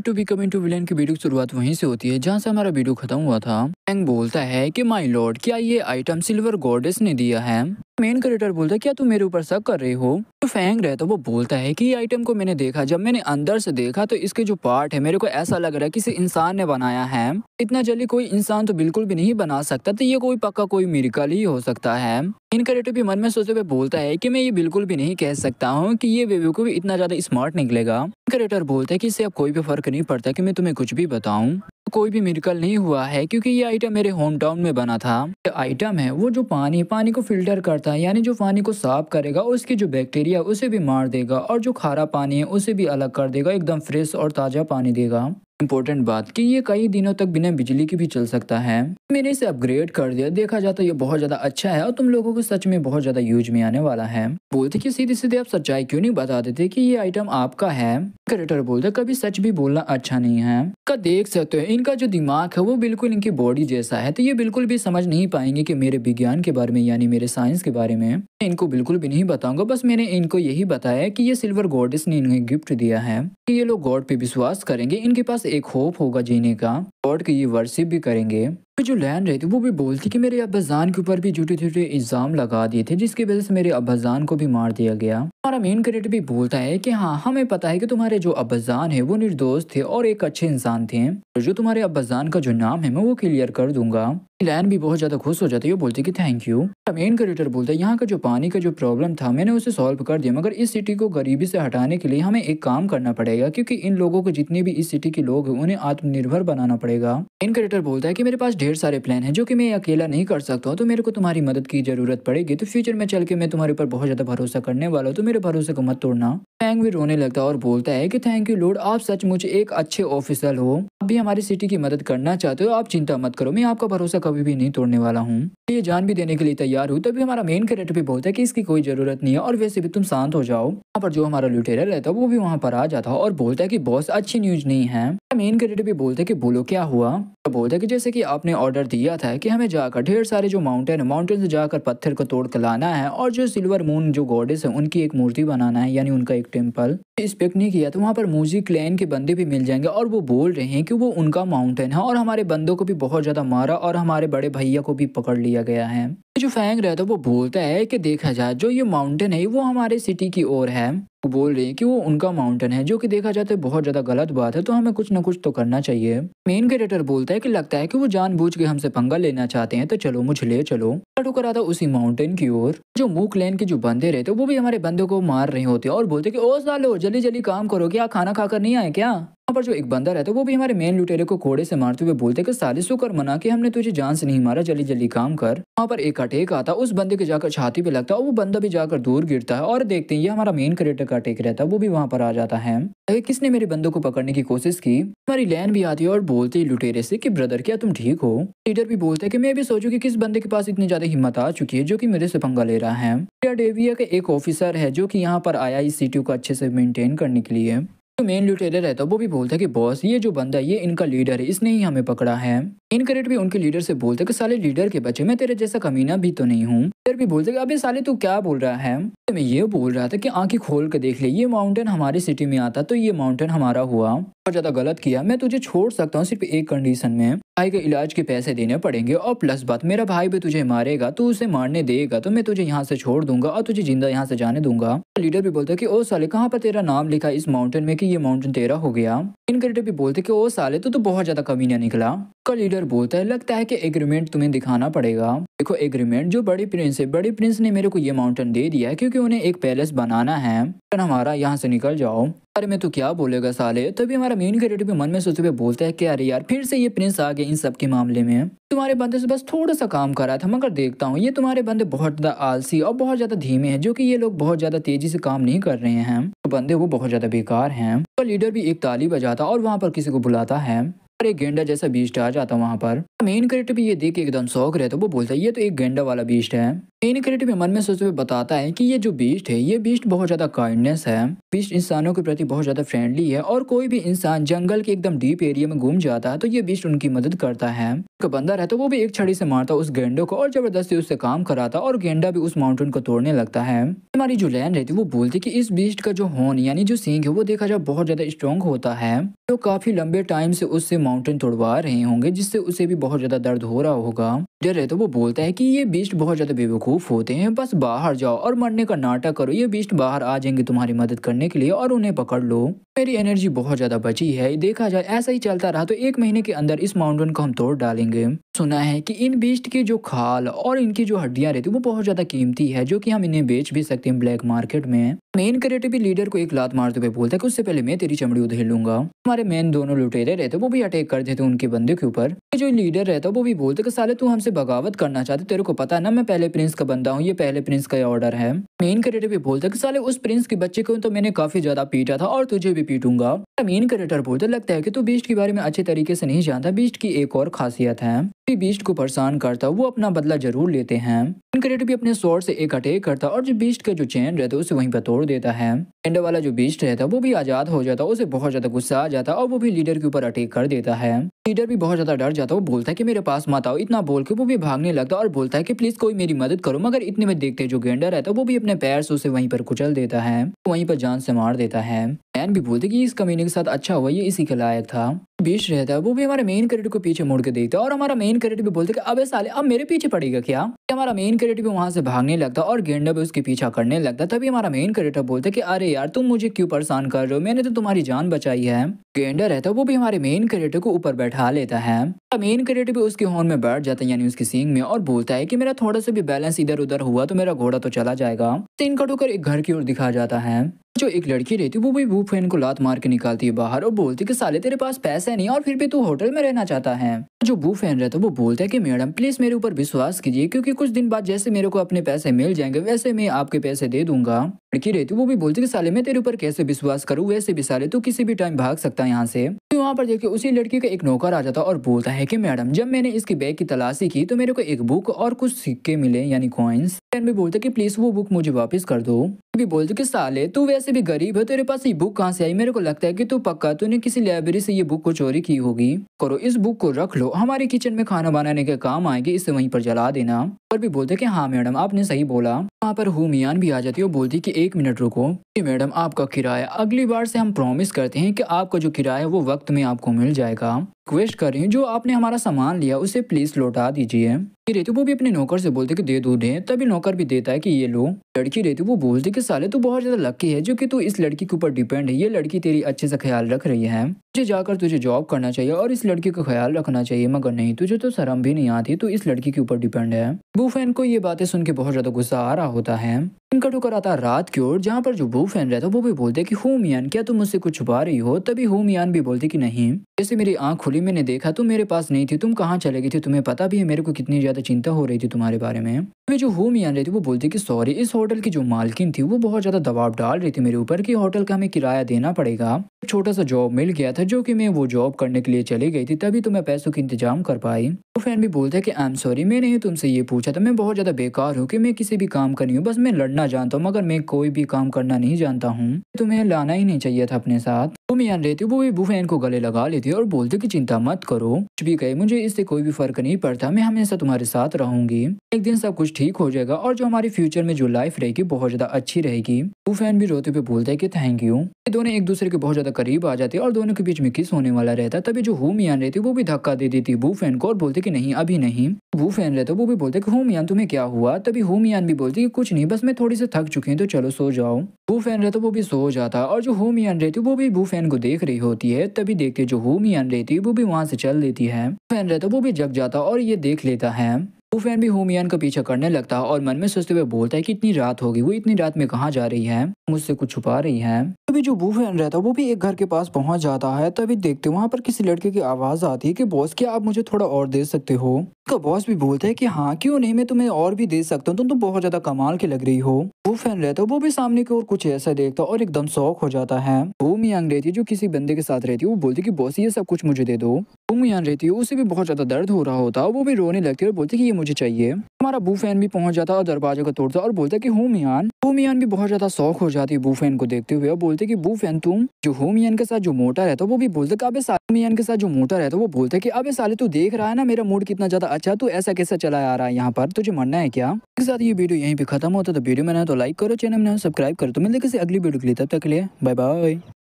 To become into villain की video की शुरुआत वहीं से होती है जहां से हमारा वीडियो खत्म हुआ था। फैंग बोलता है कि माय लॉर्ड, क्या ये आइटम सिल्वर गॉडेस ने दिया है? मेन क्रिएटर बोलता है क्या तुम मेरे ऊपर शक कर रहे हो? तो फैंग रहता वो बोलता है कि ये आइटम को मैंने देखा, जब मैंने अंदर से देखा तो इसके जो पार्ट है मेरे को ऐसा लग रहा है किसी इंसान ने बनाया है। इतना जल्दी कोई इंसान तो बिल्कुल भी नहीं बना सकता, तो ये कोई पक्का कोई मिरेकल ही हो सकता है। मेन क्रिएटर भी मन में सोचते हुए बोलता है कि मैं ये बिल्कुल भी नहीं कह सकता हूँ कि ये बेवकूफ इतना ज्यादा स्मार्ट निकलेगा। क्रिएटर बोलता है कि इससे अब कोई भी फर्क नहीं पड़ता कि मैं तुम्हें कुछ भी बताऊं। कोई भी मिरेकल नहीं हुआ है क्योंकि ये आइटम मेरे होम टाउन में बना था। ये आइटम है वो जो पानी को फिल्टर करता है, यानी जो पानी को साफ करेगा और उसकी जो बैक्टीरिया उसे भी मार देगा और जो खारा पानी है उसे भी अलग कर देगा, एकदम फ्रेश और ताज़ा पानी देगा। इम्पोर्टेंट बात कि ये कई दिनों तक बिना बिजली के भी चल सकता है। मैंने इसे अपग्रेड कर दिया, देखा जाए तो ये बहुत ज्यादा अच्छा है और तुम लोगों को सच में बहुत ज्यादा यूज में आने वाला है। बोलते कि सीधे सीधे आप सच्चाई क्यों नहीं बता देते कि ये आइटम आपका है? क्रिएटर बोलते कभी सच भी बोलना अच्छा नहीं है। का देख सकते हो इनका जो दिमाग है वो बिल्कुल इनकी बॉडी जैसा है, तो ये बिल्कुल भी समझ नहीं पाएंगे कि मेरे विज्ञान के बारे में यानी मेरे साइंस के बारे में। इनको बिल्कुल भी नहीं बताऊंगा, बस मैंने इनको यही बताया कि ये सिल्वर गॉडेस ने इन्हें गिफ्ट दिया है कि ये लोग गॉड पे विश्वास करेंगे, इनके पास एक होप होगा जीने का, गॉड की ये वर्शिप भी करेंगे। जो लैन रहती वो भी बोलती कि मेरे अब्बाजान के ऊपर भी झूठे झूठे इल्जाम लगा दिए थे जिसकी वजह से मेरे अब्बाजान को भी मार दिया गया। हमारा मेन क्रिएटर भी बोलता है कि हाँ, हमें पता है कि तुम्हारे जो अब्बाजान है वो निर्दोष थे और एक अच्छे इंसान थे, और जो तुम्हारे अब्बाजान का जो नाम है मैं वो क्लियर कर दूंगा। लैन भी बहुत ज्यादा खुश हो जाती है, वो बोलती कि थैंक यू। मेन क्रिएटर बोलता है यहाँ का जो पानी का जो प्रॉब्लम था मैंने उसे सॉल्व कर दिया, मगर इस सिटी को गरीबी से हटाने के लिए हमें एक काम करना पड़ेगा क्योंकि इन लोगों को जितने भी इस सिटी के लोग हैं उन्हें आत्मनिर्भर बनाना पड़ेगा। मेन क्रिएटर बोलता है कि मेरे पास ढेर सारे प्लान है जो कि मैं अकेला नहीं कर सकता हूँ, तो मेरे को तुम्हारी मदद की जरूरत पड़ेगी, तो फ्यूचर में चल के मैं तुम्हारे ऊपर बहुत ज्यादा भरोसा करने वाला हूँ, तो मेरे भरोसे को मत तोड़ना। फैंग भी रोने लगता है और बोलता है कि थैंक यू लॉर्ड, आप सचमुच एक अच्छे ऑफिसर हो, आप भी हमारी सिटी की मदद करना चाहते हो, आप चिंता मत करो, मैं आपका भरोसा कभी भी नहीं तोड़ने वाला हूँ, ये जान भी देने के लिए तैयार हूँ। तभी हमारा मेन कैरेक्टर भी बोलता है कि इसकी कोई जरूरत नहीं है और वैसे भी तुम शांत हो जाओ। वहाँ पर जो हमारा लुटेरा रहता है वो भी वहाँ पर आ जाता है और बोलता है कि बॉस अच्छी न्यूज नहीं है। मेन कैरेक्टर भी बोलता है कि बोलो क्या हुआ? तो बोलता है कि जैसे कि आपने ऑर्डर दिया था कि हमें जाकर ढेर सारे जो माउंटेन से जाकर पत्थर को तोड़ कर लाना है और जो सिल्वर मून जो गॉडेस है उनकी एक मूर्ति बनाना है, यानी उनका एक टेम्पल। एक्सपेक्ट नहीं किया तो वहाँ पर म्यूजिक क्लैन के बंदे भी मिल जाएंगे और वो बोल रहे हैं कि वो उनका माउंटेन है और हमारे बंदों को भी बहुत ज्यादा मारा और हमारे बड़े भैया को भी पकड़ लिया गया है। जो फैंग रहता है वो बोलता है कि देखा जाए जो ये माउंटेन है वो हमारे सिटी की ओर है। वो बोल रहे हैं कि वो उनका माउंटेन है, जो कि देखा जाता है बहुत ज्यादा गलत बात है, तो हमें कुछ ना कुछ तो करना चाहिए। मेन कैरेक्टर बोलता है कि लगता है कि वो जानबूझ के हमसे पंगा लेना चाहते हैं, तो चलो मुझे ले चलो। ठुकर आता उसी माउंटेन की ओर। जो मूक लैन के जो बंदे रहते वो भी हमारे बंदे को मार रहे होते और बोलते कि ओ सालो जल्दी जल्दी काम करो, क्या खाना खाकर नहीं आए क्या? वहाँ पर जो एक बंदा रहता है वो भी हमारे मेन लुटेरे को कोड़े से मारते हुए बोलते कि साले शुक्र मना कि हमने तुझे जान से नहीं मारा, जल्दी जल्दी काम कर। वहाँ पर एक अटैक आता उस बंदे के जाकर छाती पे लगता है और वो बंदा भी जाकर दूर गिरता है और देखते हैं ये हमारा मेन क्रिएटर का अटैक रहता है, वो भी वहाँ पर आ जाता है। किसने मेरे बंदों को पकड़ने की कोशिश की? हमारी लैन भी आती है और बोलती है लुटेरे से कि ब्रदर क्या तुम ठीक हो? लीडर भी बोलता है कि मैं भी सोचू कि किस बंदे के पास इतनी ज्यादा हिम्मत आ चुकी है जो कि मेरे से पंगा ले रहा है। डेविया का एक ऑफिसर है जो कि यहाँ पर आया इस सिटी को अच्छे से मेंटेन करने के लिए। तो मेन लुटेरर रहता है वो भी बोलता है कि बॉस ये जो बंदा है ये इनका लीडर है, इसने ही हमें पकड़ा है। इन करेक्ट भी उनके लीडर से बोलते कि साले लीडर के बच्चे, मैं तेरे जैसा कमीना भी तो नहीं हूँ। लीडर भी बोलते कि अबे साले तू क्या बोल रहा है? तो मैं ये बोल रहा था कि आंखें खोल के देख ले, ये माउंटेन हमारे सिटी में आता तो ये माउंटेन हमारा हुआ। और ज्यादा गलत किया, मैं तुझे छोड़ सकता हूँ सिर्फ एक कंडीशन में, भाई के इलाज के पैसे देने पड़ेंगे और प्लस बात मेरा भाई भी तुझे मारेगा, तू उसे मारने देगा तो मैं तुझे यहाँ से छोड़ दूंगा और तुझे जिंदा यहाँ से जाने दूंगा। लीडर भी बोलता है कि ओ साले कहाँ पर तेरा नाम लिखा इस माउंटेन में कि ये माउंटेन तेरा हो गया? इन क्रिएटर भी बोलते कि ओ साले तो बहुत ज्यादा कमीना निकला। का लीडर बोलता है लगता है कि एग्रीमेंट तुम्हें दिखाना पड़ेगा। देखो एग्रीमेंट जो बड़ी प्रिंस है, बड़ी प्रिंस ने मेरे को ये माउंटेन दे दिया है क्योंकि उन्हें एक पैलेस बनाना है, हमारा यहाँ से निकल जाओ। अरे मैं तो क्या बोलेगा साले। तभी हमारा मेन कैरेक्टर भी मन में सोचते हुए बोलता है कि अरे यार फिर से ये प्रिंस आ गए इन सब के मामले में, तुम्हारे बंदे से बस थोड़ा सा काम करा था, मगर देखता हूँ ये तुम्हारे बंदे बहुत ज्यादा आलसी और बहुत ज्यादा धीमे हैं, जो कि ये लोग बहुत ज्यादा तेजी से काम नहीं कर रहे हैं, तो बंदे वो बहुत ज्यादा बेकार हैं। तो लीडर भी एक ताली बजाता और वहाँ पर किसी को बुलाता है। और एक गेंडा जैसा बीस्ट आ जाता वहाँ पर। मेन कैरेक्टर भी ये देख के एकदम शौक रहता, वो बोलता है ये तो एक गेंडा वाला बीस्ट है। मेन कैरेक्टर भी मन में सोचते हुए बताता है कि ये जो बीस्ट है ये बीस्ट बहुत ज्यादा काइंडनेस है। बीस्ट इंसानों के प्रति बहुत ज्यादा फ्रेंडली है और कोई भी इंसान जंगल के एकदम डीप एरिया में घूम जाता है तो ये बीस्ट उनकी मदद करता है। एक बंदा रहता वो भी एक छड़ी से मारता उस गेंडे को और जबरदस्ती उससे काम कराता और गेंडा भी उस माउंटेन को तोड़ने लगता है। हमारी जो लैंड रहती है वो बोलती कि इस बीस्ट का जो हॉर्न यानी जो सींग है वो देखा जाए बहुत ज्यादा स्ट्रॉन्ग होता है, तो काफी लंबे टाइम से उससे माउंटेन तोड़वा रहे होंगे जिससे उसे भी बहुत ज्यादा दर्द हो रहा होगा। डर रहता वो बोलता है कि ये बीस्ट बहुत ज्यादा बेवकूफ होते हैं, बस बाहर जाओ और मरने का नाटक करो, ये बीस्ट बाहर आ जाएंगे तुम्हारी मदद करने के लिए और उन्हें पकड़ लो। मेरी एनर्जी बहुत ज्यादा बची है, देखा जाए ऐसा ही चलता रहा तो 1 महीने के अंदर इस माउंटेन को हम तोड़ डालेंगे। सुना है कि इन बीस्ट की जो खाल और इनकी जो हड्डियां रहती है वो बहुत ज्यादा कीमती है, जो कि हम इन्हें बेच भी सकते हैं ब्लैक मार्केट में। मेन कैरेक्टर भी लीडर को एक लात मारते हुए बोलता है कि उससे पहले मैं तेरी चमड़ी उधेड़ लूंगा। हमारे मेन दोनों लुटेरे रहते वो भी अटैक कर देते उनके बंदे के ऊपर। जो लीडर रहता वो भी बोलते कि साले तू हमसे बगावत करना चाहते, तेरे को पता है ना मैं पहले प्रिंस का बंदा हूँ, ये पहले प्रिंस का ऑर्डर है। मेन कैरेक्टर भी बोलता कि साले उस प्रिंस के बच्चे को तो मैंने काफी ज्यादा पीटा था और तुझे भी पीटूंगा। मेन कैरेक्टर बोलता लगता है कि तू बीस्ट के बारे में अच्छे तरीके से नहीं जानता, बीस्ट की एक और खासियत है बीस्ट को परेशान करता वो अपना बदला जरूर लेते हैं। कैरेक्टर भी अपने स्वॉर्ड से एक अटैक करता और जो बीस्ट का जो चेन रहता है उसे वहीं पर तोड़ देता है। गेंडा वाला जो बीस्ट रहता है वो भी आजाद हो जाता, उसे बहुत ज्यादा गुस्सा आ जाता और वो भी लीडर के ऊपर अटैक कर देता है। लीडर भी बहुत ज्यादा डर जाता, वो बोलता है कि मेरे पास मत आओ, इतना बोल के वो भी भागने लगता और बोलता है कि प्लीज कोई मेरी मदद करो, मगर इतने में देखते जो गेंडा रहता है वो भी अपने पैर से उसे वहीं पर कुचल देता है, वहीं पर जान से मार देता है। मैन भी बोलते कि इस कमीने के साथ अच्छा हुआ, ये इसी के लायक था। बीस्ट रहता है वो भी हमारे मेन कैरेक्टर को पीछे मुड़ के देखता है और हमारा मेन कैरेक्टर भी बोलते कि अबे साले अब मेरे पीछे पड़ेगा क्या। हमारा मेन कैरेक्टर भी वहां से भागने लगता और गेंडा भी उसके पीछा करने लगता। तभी हमारा मेन कैरेक्टर बोलता कि अरे यार तुम मुझे क्यों परेशान कर रहे हो, मैंने तो तुम्हारी जान बचाई है। गेंडा रहता है वो भी हमारे मेन कैरेक्टर को ऊपर बैठा लेता है। मेन कैरेक्टर भी उसके हॉर्न में बैठ जाता है यानी उसकी सींग में और बोलता है कि मेरा थोड़ा सा भी बैलेंस इधर उधर हुआ तो मेरा घोड़ा तो चला जाएगा। सीन कट होकर एक घर की ओर दिखा जाता है। जो एक लड़की रहती है वो भी वूफेन को लात मार के निकालती है बाहर और बोलती कि साले तेरे पास पैसे नहीं और फिर भी तू होटल में रहना चाहता है। जो वूफेन रहता है वो बोलता है कि मैडम प्लीज मेरे ऊपर विश्वास कीजिए, क्योंकि कुछ दिन बाद जैसे मेरे को अपने पैसे मिल जाएंगे वैसे मैं आपके पैसे दे दूंगा। लड़की रहती वो भी बोलती कि साले मैं तेरे ऊपर कैसे विश्वास करूँ, वैसे भी साले तू किसी भी टाइम भाग सकता है यहाँ से। तो वहाँ पर देखिए उसी लड़की का एक नौकर आ जाता और बोलता है कि मैडम जब मैंने इसकी बैग की तलाशी की तो मेरे को एक बुक और कुछ सिक्के मिले यानी कॉइन्स। भी बोलते कि प्लीज वो बुक मुझे वापस कर दो। भी बोलते कि साले तू वैसे भी गरीब है, तेरे पास ये बुक कहाँ से आई, मेरे को लगता है कि तू पक्का तूने किसी लाइब्रेरी से ये बुक को चोरी की होगी। करो इस बुक को रख लो, हमारे किचन में खाना बनाने के काम आएगी, इसे वहीं पर जला देना। और भी बोलते कि हाँ मैडम आपने सही बोला। वहाँ पर हुमियान भी आ जाती है और बोलती कि 1 मिनट रुको मैडम, आपका किराया अगली बार से हम प्रॉमिस करते हैं कि आपका जो किराया है वो वक्त में आपको मिल जाएगा। रिक्वेस्ट कर रही हूँ जो आपने हमारा सामान लिया उसे प्लीज लौटा दीजिए। रहती वो भी अपने नौकर से बोलते कि दे दो दे, तभी नौकर भी देता है कि ये लो। लड़की रहती वो बोलती कि साले तू बहुत ज्यादा लकी है जो कि तू इस लड़की के ऊपर डिपेंड है, ये लड़की तेरी अच्छे से ख्याल रख रही है, तुझे जाकर तुझे जॉब करना चाहिए और इस लड़की का ख्याल रखना चाहिए, मगर नहीं तुझे तो शर्म भी नहीं आती, तू इस लड़की के ऊपर डिपेंड है। वूफेन को ये बातें सुन के बहुत ज्यादा गुस्सा आ रहा होता है। इनका ठोकर आता रात की ओर जहाँ पर जो वूफेन रहता वो भी बोलते कि हुमियान क्या तुम मुझसे कुछ छुपा रही हो। तभी हुमियान भी बोलती कि नहीं, जैसे मेरी आंख खुली मैंने देखा तुम मेरे पास नहीं थी, तुम कहाँ चले गई थी, तुम्हें पता भी है मेरे को कितनी ज्यादा चिंता हो रही थी तुम्हारे बारे में। वे जो हुमियान रहती वो बोलती कि सॉरी, इस होटल की जो मालकिन थी वो बहुत ज्यादा दबाव डाल रही थी मेरे ऊपर कि होटल का हमें किराया देना पड़ेगा। छोटा सा जॉब मिल गया था जो कि मैं वो जॉब करने के लिए चली गई थी, तभी तो मैं पैसों की इंतजाम कर पाई। वो फैन भी बोलता है कि आई एम सॉरी, मैंने ही तुमसे ये पूछा था, मैं बहुत ज्यादा बेकार हूँ कि मैं किसी भी काम का नहीं हूँ, बस मैं लड़ना जानता हूँ मगर मैं कोई भी काम करना नहीं जानता हूँ, तुम्हें लाना ही नहीं चाहिए था अपने साथ। हुमियान रहती वो भी बुफेन को गले लगा लेती है और बोलती कि चिंता मत करो, कुछ भी कहे मुझे इससे कोई भी फर्क नहीं पड़ता, मैं हमेशा तुम्हारे साथ रहूंगी, एक दिन सब कुछ ठीक हो जाएगा और जो हमारी फ्यूचर में जो लाइफ रहेगी बहुत ज्यादा अच्छी रहेगी। बुफेन भी रोते हुए बोलता है कि थैंक यू। दोनों एक दूसरे के बहुत ज्यादा करीब आ जाते हैं और दोनों के बीच में किस होने वाला रहता है। तभी जो हुमियान रहती वो भी धक्का दे देती बुफेन को और बोलते कि नहीं अभी नहीं। बुफेन रहता वो भी बोलते कि हुमियान तुम्हें क्या हुआ। तभी हुमियान भी बोलती कि कुछ नहीं, बस मैं थोड़ी सी थक चुकी हूँ तो चलो सो जाओ। बुफेन रहता वो भी सो जाता और जो हुमियान रहती वो भी बुफेन को देख रही होती है। तभी देखते जो हुमियान रहती वो भी वहां से चल देती है। बुफेन रहता वो भी जग जाता और ये देख लेता है। बुफेन भी हुमियान का पीछा करने लगता है और मन में सोचते हुए बोलता है कि इतनी रात होगी, वो इतनी रात में कहाँ जा रही है, मुझसे कुछ छुपा रही है। तभी जो बुफेन रहता है वो भी एक घर के पास पहुंच जाता है। तभी देखते वहां पर किसी लड़के की आवाज आती है कि बॉस क्या आप मुझे थोड़ा और दे सकते हो। उसका बॉस भी बोलता है कि हाँ क्यों नहीं, मैं तुम्हें और भी दे सकता हूँ, तुम तो बहुत ज्यादा कमाल की लग रही हो। वो फैन रहता है, वो भी सामने की ओर कुछ ऐसा देखता और एकदम शौक हो जाता है। वो मियांग रहती है जो किसी बंदे के साथ रहती है, वो बोलती है कि बॉस ये सब कुछ मुझे दे दो। वो मियान रहती है, उसे भी बहुत ज्यादा दर्द हो रहा होता है, वो भी रोने लगती है और बोलती है कि ये मुझे चाहिए। हमारा बू फैन भी पहुंच जाता है और दरवाजे को तोड़ता है और बोलता है कि हूँ मियान। हू मियान भी बहुत ज्यादा शौक हो जाती है बू फैन को देखते हुए और बोलते कि बू फैन तुम जो हू मियान के साथ जो मोटा रहता है, वो भी बोलते कि अबे साले मियान के साथ जो मोटा रहता है, वो बोलते कि अबे साले तू देख रहा है ना मेरा मूड कितना ज्यादा अच्छा, तू ऐसा कैसा चला आ रहा है यहाँ पर, तुझे मरना है क्या। इसके साथ ये वीडियो यहीं पे खत्म होता है, तो वीडियो में ना तो लाइक करो, चैनल में सब्सक्राइब करो, तो मिलते किसी अगली वीडियो के लिए, तब तक के लिए बाय बाय।